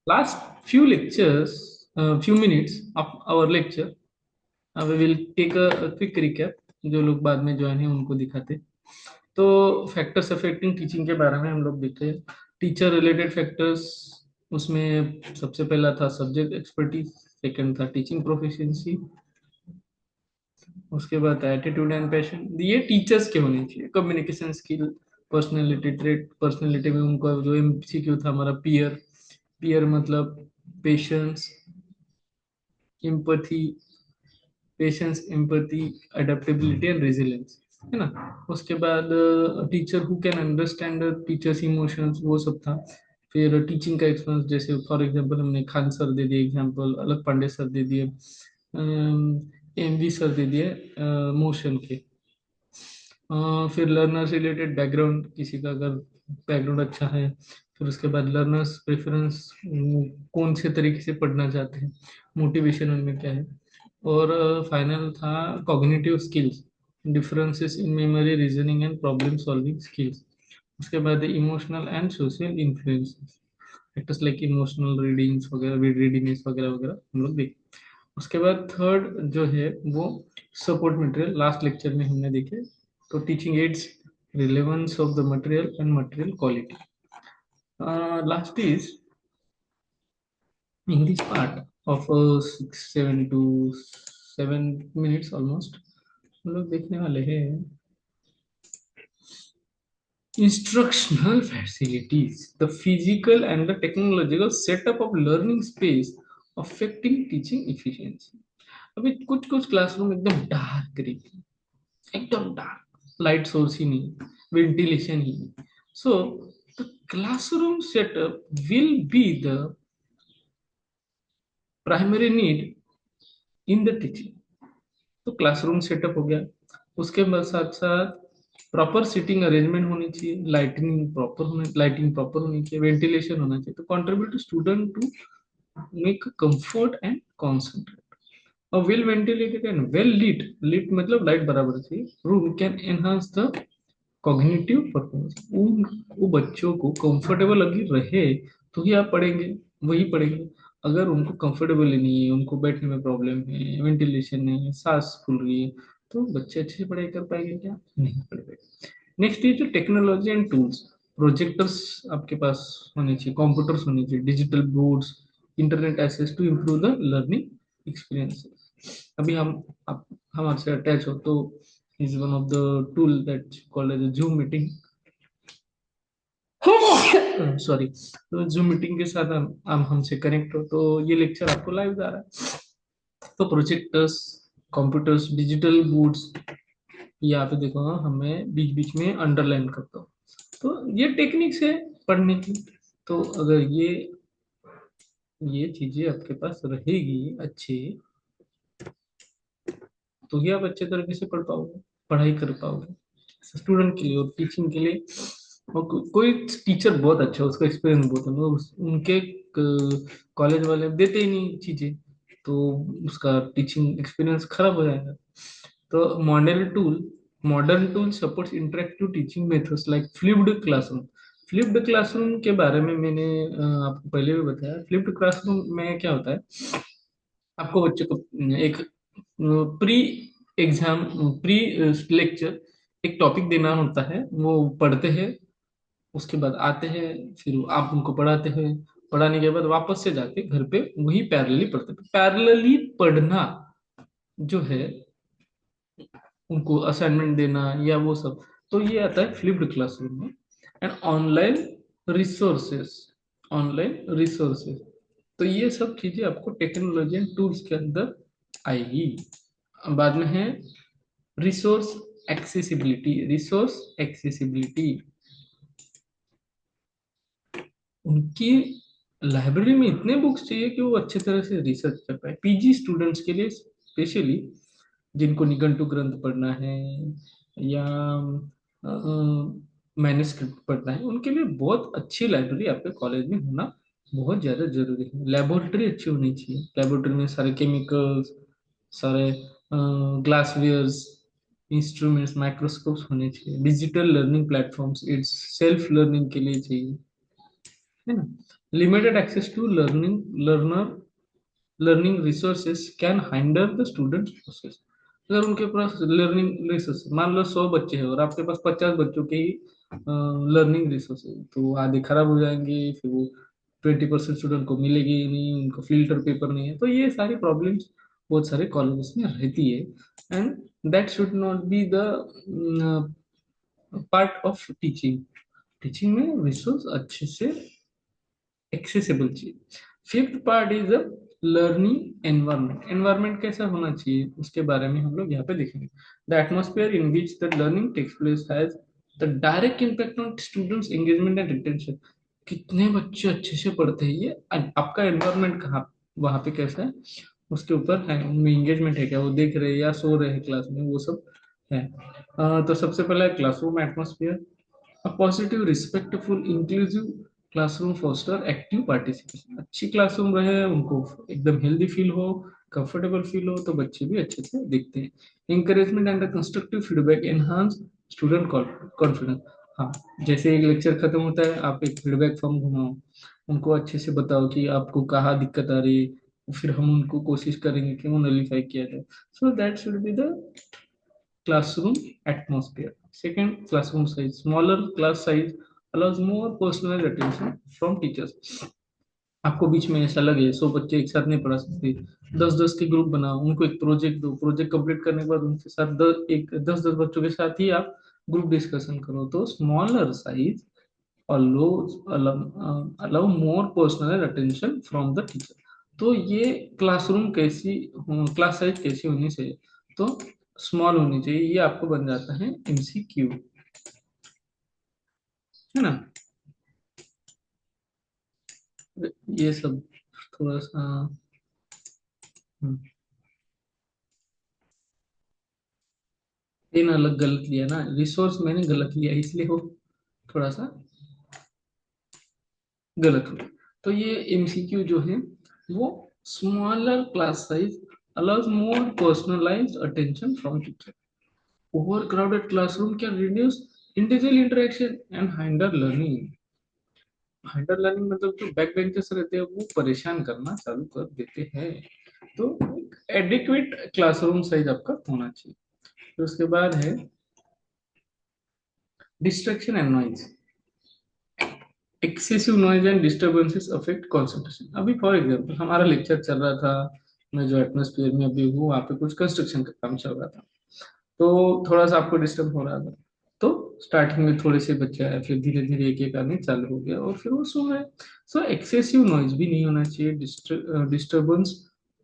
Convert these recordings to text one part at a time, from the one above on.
Last few lectures, few minutes of our lecture, we will take a quick recap. जो लोग बाद में join है उनको दिखाते। तो फैक्टर्स अफेक्टिंग टीचिंग के बारे में हम लोग देख रहे हैं। टीचर रिलेटेड फैक्टर्स, उसमें सबसे पहला था सब्जेक्ट एक्सपर्टीज, सेकंड था टीचिंग प्रोफिशिएंसी, उसके बाद एटीट्यूड एंड पैशन। ये टीचर्स के होने चाहिए। Communication skill, personality trait, personality में उनका जो एमसीक्यू था हमारा पियर, पियर मतलब patience, empathy, patience, empathy, adaptability and resilience, है ना। उसके बाद teacher who can understand teachers emotions, वो सब था। फिर टीचिंग का एक्सपीरियंस, जैसे फॉर एग्जांपल हमने खान सर दे दिए एग्जांपल, अलग पांडे सर दे दिए, एमवी सर दे दिए मोशन के। फिर लर्नर्स रिलेटेड बैकग्राउंड, किसी का अगर बैकग्राउंड अच्छा है। फिर उसके बाद लर्नर्स प्रेफरेंस, कौन से तरीके से पढ़ना चाहते हैं, मोटिवेशन उनमें क्या है। और फाइनल था cognitive skills, differences in memory, reasoning and problem solving skills. उसके बाद emotional and social influences, factors like emotional readings वगैरह, रीडिंग्स वगैरह वगैरह हम लोग देख। उसके बाद थर्ड जो है वो सपोर्ट मटेरियल, लास्ट लेक्चर में हमने देखे। तो teaching ads, relevance of the material and material quality. Last is in this part of 6 7 to 7 minutes almost, हम लोग देखने वाले हैं instructional facilities, the physical and the technological setup of learning space affecting teaching efficiency। अभी कुछ कुछ classroom एकदम dark रहेगी, एकदम डार्क, लाइट सोर्स ही नहीं, वेंटिलेशन ही नहीं। So the classroom setup will be the primary need in the teaching. तो classroom setup हो गया, उसके बाद साथ साथ प्रॉपर सीटिंग अरेंजमेंट होनी चाहिए, लाइटिंग प्रॉपर होनी चाहिए, वेंटिलेशन होना चाहिए, तो contribute to student to make comfort and concentrate. A well ventilated and well lit मतलब लाइट बराबर चाहिए, room can enhance the cognitive performance. उन वो बच्चों को कंफर्टेबल लगी रहे तो ही आप पढ़ेंगे, वही पढ़ेंगे। अगर उनको कंफर्टेबल ही नहीं है, उनको बैठने में प्रॉब्लम है, वेंटिलेशन नहीं है, सांस फूल रही है, तो बच्चे अच्छे से पढ़ाई कर पाएंगे क्या? नहीं पढ़ पाएंगे। Next is technology and tools, projectors आपके पास होने चाहिए, कंप्यूटर्स होने चाहिए, digital boards, internet access to improve the learning experience. अभी आप हमारे से अटैच हो तो is one of the tool that called as a Zoom meeting। Sorry. तो Zoom मीटिंग के साथ हम हमसे कनेक्ट हो तो ये लेक्चर आपको लाइव जा रहा है। तो प्रोजेक्टर्स, कंप्यूटर्स, डिजिटल बोर्ड्स, यहाँ पे देखो ना, हमें बीच बीच में अंडरलाइन करता हूँ। तो ये टेक्निक्स है पढ़ने की। तो अगर ये चीजें आपके पास रहेगी अच्छी, तो ही आप अच्छे तरीके से पढ़ पाओगे, पढ़ाई कर पाओगे स्टूडेंट के लिए और टीचिंग के लिए। और कोई टीचर बहुत अच्छा है, उसका एक्सपीरियंस बहुत है, मतलब उनके कॉलेज वाले देते ही नहीं चीजें, तो उसका टीचिंग एक्सपीरियंस खराब हो जाएगा। तो modern tool supports interactive teaching methods like flipped classroom. Flipped classroom के बारे में मैंने आपको पहले भी बताया। फ्लिप्ड क्लासरूम में क्या होता है, आपको बच्चे को एक प्री एग्जाम, प्री लेक्चर एक टॉपिक देना होता है, वो पढ़ते हैं, उसके बाद आते हैं, फिर आप उनको पढ़ाते हैं, पढ़ाने के बाद वापस से जाके घर पे वही पैरेलली पढ़ते हैं। पैरेलली पढ़ना जो है, उनको असाइनमेंट देना या वो सब, तो ये आता है फ्लिप्ड क्लासरूम में। एंड रिसोर्सेस ऑनलाइन रिसोर्सेस, तो ये सब चीजें आपको टेक्नोलॉजी एंड टूल्स के अंदर आएगी। बाद में है रिसोर्स एक्सेसिबिलिटी। उनकी लाइब्रेरी में इतने बुक्स चाहिए कि वो अच्छे तरह से रिसर्च कर पाए। पीजी स्टूडेंट्स के लिए स्पेशली, जिनको निघंटु ग्रंथ पढ़ना है या मैन्युस्क्रिप्ट पढ़ना है, उनके लिए बहुत अच्छी लाइब्रेरी आपके कॉलेज में होना बहुत ज़्यादा जरूरी है। लेबोरेटरी अच्छी होनी चाहिए, लेबोरेटरी में सारे केमिकल्स, सारे ग्लासवेयर्स, इंस्ट्रूमेंट्स, माइक्रोस्कोप्स होने चाहिए। Digital learning platforms, it's self learning के लिए चाहिए। है ना। Limited access to learning resources can hinder the student process. अगर उनके पास लर्निंग रिसोर्स, मान लो 100 बच्चे हैं और आपके पास 50 बच्चों के ही लर्निंग रिसोर्स है, तो आधे खराब हो जाएंगे, फिर वो 20% स्टूडेंट को मिलेगी ही नहीं, उनको फिल्टर पेपर नहीं है, तो ये सारी प्रॉब्लम्स बहुत सारे कॉलेजेस में रहती है। And that should not be the part of teaching. Teaching में रिसोर्स अच्छे से एक्सेसिबल चाहिए। Fifth part is the learning environment. Environment कैसा होना चाहिए उसके बारे में हम लोग यहाँ पे देखेंगे। The atmosphere in which the learning takes place has the direct impact on students engagement and retention. कितने बच्चे अच्छे से पढ़ते हैं, ये आपका एनवायरनमेंट कहाँ, वहाँ पे कैसा है उसके ऊपर है। उनमें एंगेजमेंट है क्या, वो देख रहे हैं या सो रहे हैं क्लास में, वो सब है। तो सबसे पहला classroom atmosphere. A positive, respectful, inclusive classroom foster active participation। अच्छी क्लासरूम रहे, उनको एकदम हेल्दी फील हो, कंफर्टेबल फील हो, तो बच्चे भी अच्छे से दिखते हैं। Encouragement and constructive feedback enhance student confidence. हाँ, जैसे एक लेक्चर खत्म होता है, आप एक फीडबैक फॉर्म घुमाओ, उनको अच्छे से बताओ कि आपको कहाँ दिक्कत आ रही है, फिर हम उनको कोशिश करेंगे कि वो नलीफाई किया जाए। So that should be the classroom atmosphere. Second, classroom size. Smaller class size allows more personalized attention from teachers. आपको बीच में ऐसा लगे 100 बच्चे एक साथ नहीं पढ़ा सकते, 10-10 के ग्रुप बनाओ, उनको एक प्रोजेक्ट दो, प्रोजेक्ट कंप्लीट करने के बाद उनके साथ 10-10 बच्चों के साथ ही आप ग्रुप डिस्कशन करो। तो smaller size allows allow more personal attention from the teacher। तो ये क्लासरूम कैसी, क्लास साइज कैसी होनी चाहिए, तो स्मॉल होनी चाहिए। ये आपको बन जाता है एमसीक्यू, है ना। ये सब थोड़ा सा हम्म, इन अलग गलत लिया ना, रिसोर्स मैंने गलत लिया इसलिए वो थोड़ा सा गलत हो गया। तो ये एमसीक्यू जो है वो smaller class size allows more personalized attention from teacher। Overcrowded classroom can reduce individual interaction and hinder learning। Hyper learning मतलब जो बैक बेंचर्स रहते हैं वो परेशान करना चालू कर देते हैं। तो एडिक्वेट क्लासरूम साइज आपका होना चाहिए। फिर उसके बाद है distraction and noise. Excessive noise and disturbances affect concentration. अभी फॉर एग्जांपल हमारा लेक्चर चल रहा था, मैं जो एटमोस्फेयर में अभी हूँ वहाँ पे कुछ कंस्ट्रक्शन का काम चल रहा था, तो थोड़ा सा आपको डिस्टर्ब हो रहा था। तो स्टार्टिंग में थोड़े से बच्चे आए, फिर धीरे धीरे एक एक आने चालू हो गया और फिर वो सो गए। सो एक्सेसिव नॉइज भी नहीं होना चाहिए, डिस्टर्बेंस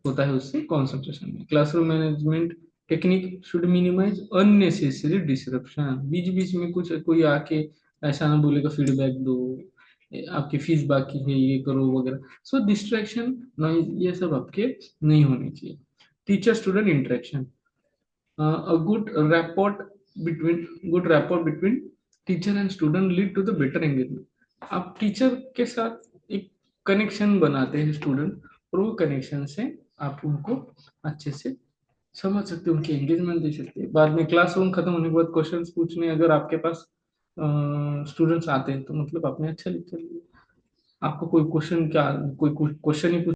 होता है उससे कंसंट्रेशन में। Classroom management technique should minimise unnecessary disruption. बीच बीच में कुछ कोई आके ऐसा ना बोलेगा फीडबैक दो, आपकी फीस बाकी है ये करो वगैरह। सो डिस्ट्रैक्शन नॉइज ये सब आपके नहीं होने चाहिए। Teacher student interaction. A good rapport between teacher and student lead to the better engagement। आप टीचर के साथ एक कनेक्शन बनाते हैं स्टूडेंट, और वो कनेक्शन से आप उनको अच्छे से समझ सकते हैं, उनकी एंगेजमेंट दे सकते हैं। बाद में क्लासरूम खत्म होने के बाद क्वेश्चंस पूछने अगर आपके पास स्टूडेंट्स आते हैं, तो मतलब आपने अच्छा लेक्चर दिया। आपको कोई क्वेश्चन क्या, कोई क्वेश्चन ही